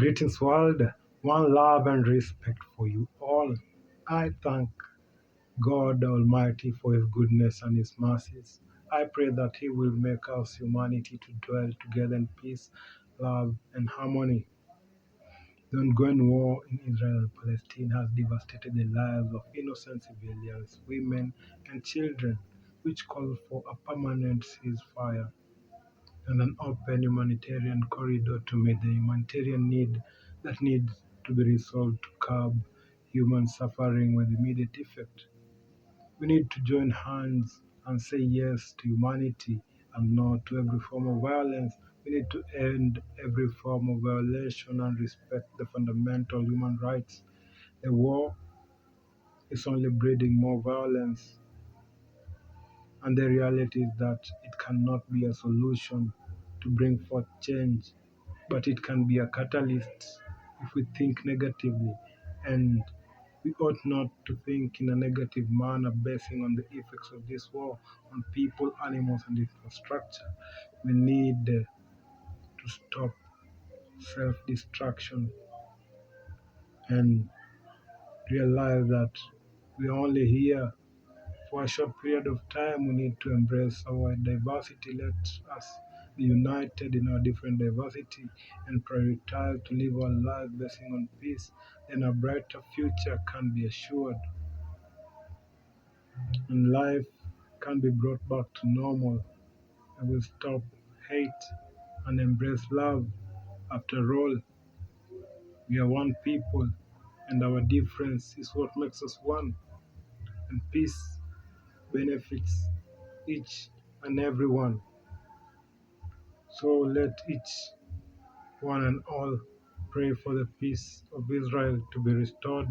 Greetings, world. One love and respect for you all. I thank God Almighty for His goodness and His mercies. I pray that He will make us humanity to dwell together in peace, love, and harmony. The ongoing war in Israel and Palestine has devastated the lives of innocent civilians, women, and children, which call for a permanent ceasefire and an open humanitarian corridor to meet the humanitarian need that needs to be resolved to curb human suffering with immediate effect. We need to join hands and say yes to humanity and no to every form of violence. We need to end every form of violation and respect the fundamental human rights. The war is only breeding more violence, and the reality is that it cannot be a solution to bring forth change, but it can be a catalyst if we think negatively. And we ought not to think in a negative manner basing on the effects of this war on people, animals, and infrastructure. We need to stop self destruction and realize that we are only here for a short period of time. We need to embrace our diversity. Let us be united in our different diversity and prioritize to live our lives basing on peace. Then a brighter future can be assured and life can be brought back to normal. And we stop hate and embrace love. After all, we are one people and our difference is what makes us one. And peace benefits each and everyone. So let each one and all pray for the peace of Israel to be restored